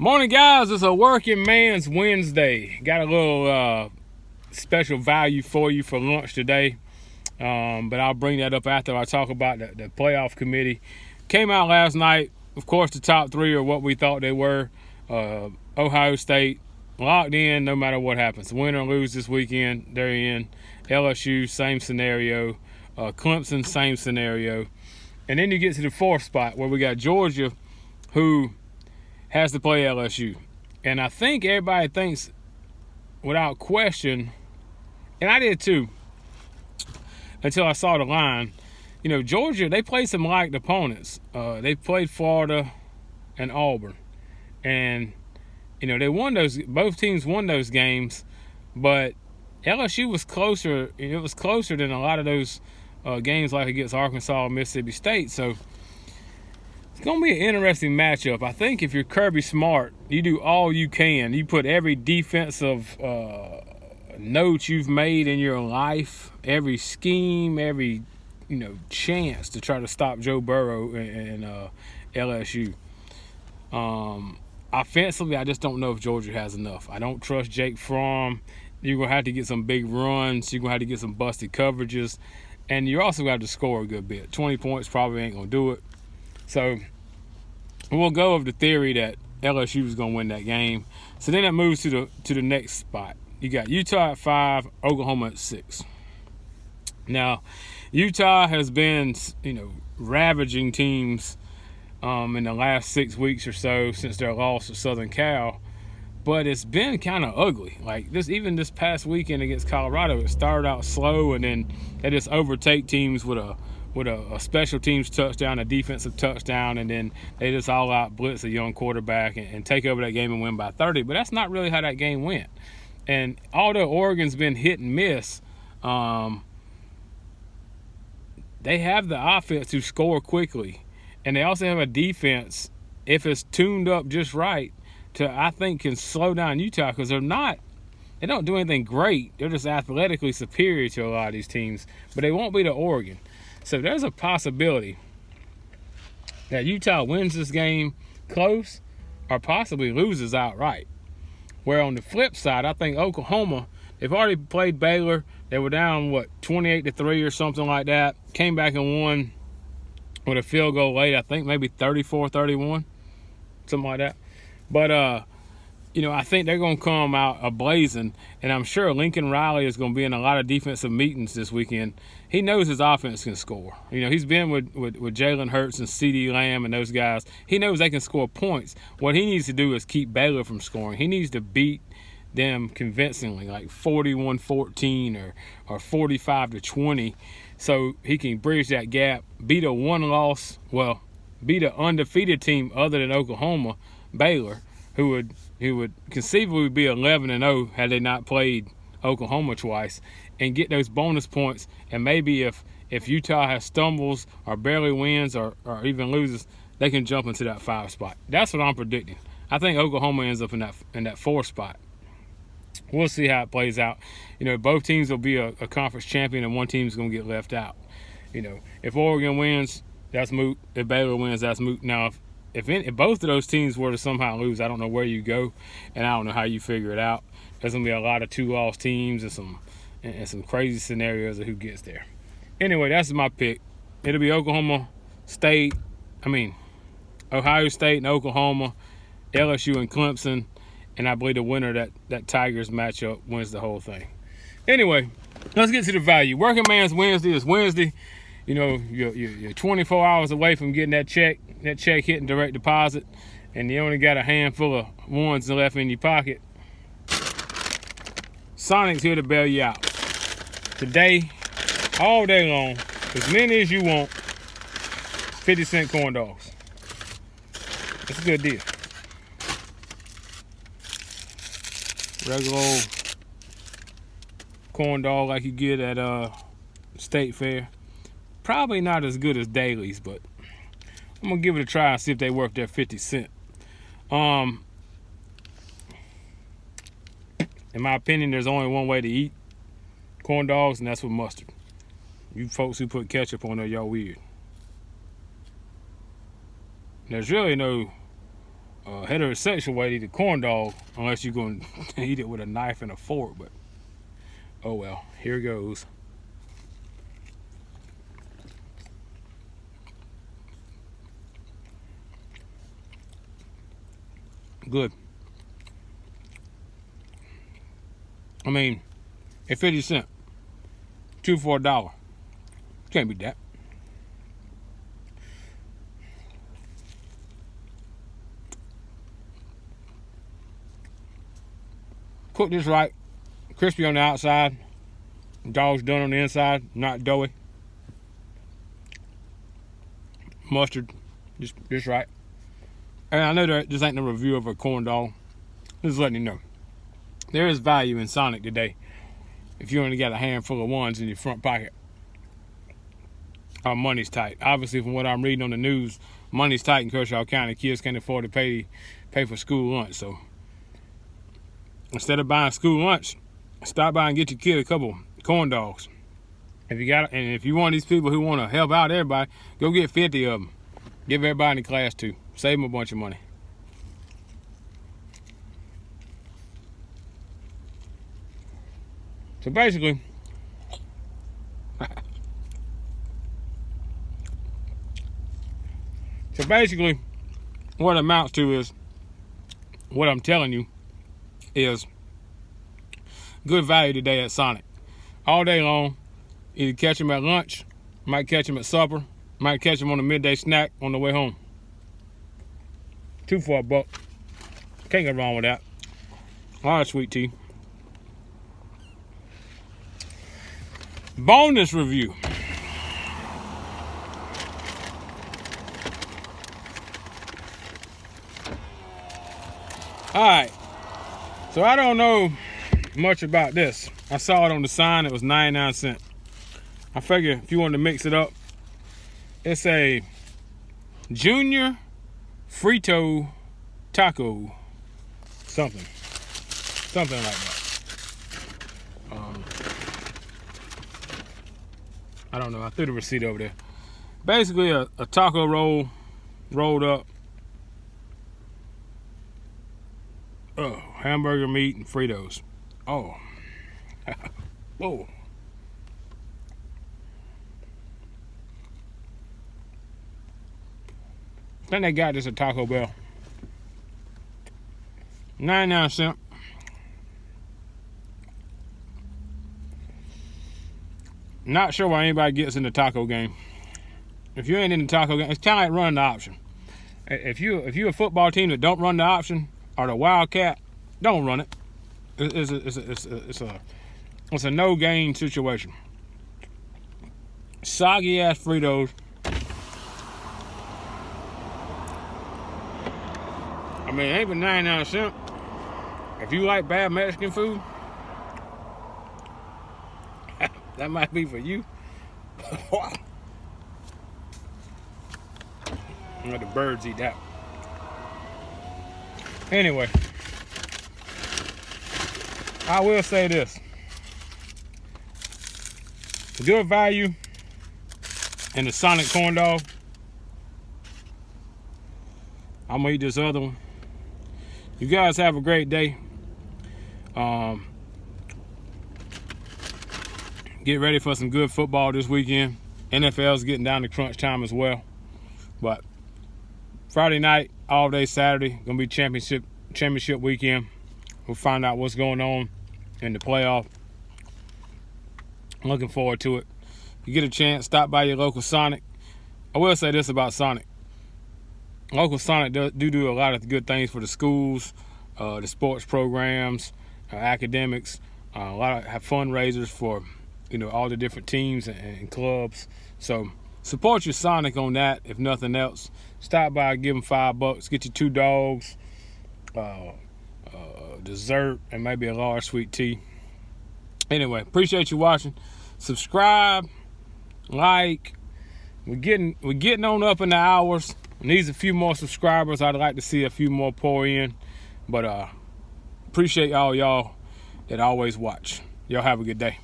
Morning, guys. It's a working man's Wednesday. Got a little special value for you for lunch today, but I'll bring that up after I talk about the playoff committee. Came out last night. Of course, the top three are what we thought they were. Ohio State locked in no matter what happens. Win or lose this weekend, they're in. LSU, same scenario. Clemson, same scenario. And then you get to the fourth spot where we got Georgia, who has to play LSU. And I think everybody thinks, without question, and I did too, until I saw the line, Georgia, they played some liked opponents. They played Florida and Auburn. And, they won those, both teams won those games, but LSU was closer. It was closer than a lot of those games like against Arkansas and Mississippi State. So it's going to be an interesting matchup. I think if you're Kirby Smart, you do all you can. You put every defensive note you've made in your life, every scheme, every chance to try to stop Joe Burrow and LSU. Offensively, I just don't know if Georgia has enough. I don't trust Jake Fromm. You're going to have to get some big runs. You're going to have to get some busted coverages. And you're also going to have to score a good bit. 20 points probably ain't going to do it. So we'll go with the theory that LSU is going to win that game. So then that moves to the next spot. You got Utah at 5, Oklahoma at 6. Now, Utah has been, ravaging teams in the last 6 weeks or so since their loss to Southern Cal. But it's been kind of ugly. Like even this past weekend against Colorado, it started out slow, and then they just overtake teams with a special teams touchdown, a defensive touchdown, and then they just all out blitz a young quarterback and take over that game and win by 30. But that's not really how that game went. And although Oregon's been hit and miss, they have the offense to score quickly, and they also have a defense, if it's tuned up just right, I think can slow down Utah, because they don't do anything great. They're just athletically superior to a lot of these teams, but they won't beat Oregon. So there's a possibility that Utah wins this game close or possibly loses outright. Where on the flip side, I think Oklahoma, they've already played Baylor. They were down, 28-3 or something like that. Came back and won with a field goal late, I think maybe 34-31, something like that. But, I think they're going to come out ablazing, and I'm sure Lincoln Riley is going to be in a lot of defensive meetings this weekend. He knows his offense can score. He's been with Jalen Hurts and CeeDee Lamb and those guys. He knows they can score points. What he needs to do is keep Baylor from scoring. He needs to beat them convincingly, like 41-14 or 45-20, so he can bridge that gap, beat beat an undefeated team other than Oklahoma, Baylor, who would conceivably be 11-0 had they not played Oklahoma twice, and get those bonus points. And maybe if Utah has stumbles or barely wins or even loses, they can jump into that 5 spot. That's what I'm predicting. I think Oklahoma ends up in that 4 spot. We'll see how it plays out. Both teams will be a conference champion, and one team's going to get left out. If Oregon wins, that's moot. If Baylor wins, that's moot. Now, if both of those teams were to somehow lose, I don't know where you go, and I don't know how you figure it out. There's going to be a lot of 2-loss teams and some crazy scenarios of who gets there. Anyway, that's my pick. It'll be Ohio State and Oklahoma, LSU and Clemson, and I believe the winner of that Tigers matchup wins the whole thing. Anyway, let's get to the value. Working Man's Wednesday is Wednesday. You're 24 hours away from getting that check hitting direct deposit, and you only got a handful of ones left in your pocket. Sonic's here to bail you out. Today, all day long, as many as you want, 50-cent corn dogs. It's a good deal. Regular old corn dog like you get at State Fair. Probably not as good as Dailies, but I'm going to give it a try and see if they worth their 50 cents. In my opinion, there's only one way to eat corn dogs, and that's with mustard. You folks who put ketchup on there, y'all weird. There's really no heterosexual way to eat a corn dog, unless you're going to eat it with a knife and a fork. But oh well, here goes. Good. I mean, at 50 cents, 2 for $1. Can't beat that. Cook this right, crispy on the outside, dog's done on the inside, not doughy. Mustard, just right. And I know that this ain't no review of a corn dog. Just letting you know. There is value in Sonic today. If you only got a handful of ones in your front pocket. Our money's tight. Obviously, from what I'm reading on the news, money's tight in Kershaw County. Kids can't afford to pay for school lunch. So instead of buying school lunch, stop by and get your kid a couple corn dogs. If you got, and if you want these people who want to help out everybody, go get 50 of them. Give everybody in the class too. Save them a bunch of money. So basically, what it amounts to is, what I'm telling you is good value today at Sonic. All day long, either catch them at lunch, might catch them at supper, might catch them on a midday snack on the way home. 2 for $1. Can't go wrong with that. All right, sweet tea. Bonus review. All right. So I don't know much about this. I saw it on the sign. It was 99 cents. I figure if you wanted to mix it up, it's a Jr Frito Taco, something like that. I don't know. I threw the receipt over there. Basically, a taco roll rolled up. Oh, hamburger meat and Fritos. Oh, whoa. I think they got this at Taco Bell. 99 cents. Not sure why anybody gets in the taco game. If you ain't in the taco game, it's kind of like running the option. If you're a football team that don't run the option or the Wildcat, don't run it. It's a no gain situation. Soggy ass Fritos. I mean, it ain't but 99 cents. If you like bad Mexican food, that might be for you. Let the birds eat that. Anyway, I will say this. Good value in the Sonic corn dog. I'm gonna eat this other one. You guys have a great day. Get ready for some good football this weekend. NFL's getting down to crunch time as well. But Friday night, all day Saturday, gonna be championship weekend. We'll find out what's going on in the playoff. I'm looking forward to it. If you get a chance, stop by your local Sonic. I will say this about Sonic. Local Sonic do a lot of good things for the schools, the sports programs, academics. A lot of fundraisers for all the different teams and clubs. So support your Sonic on that. If nothing else, stop by, give them $5, get you 2 dogs, dessert, and maybe a large sweet tea. Anyway, appreciate you watching. Subscribe, like. We're getting on up in the hours. Needs a few more subscribers. I'd like to see a few more pour in. But appreciate all y'all that always watch. Y'all have a good day.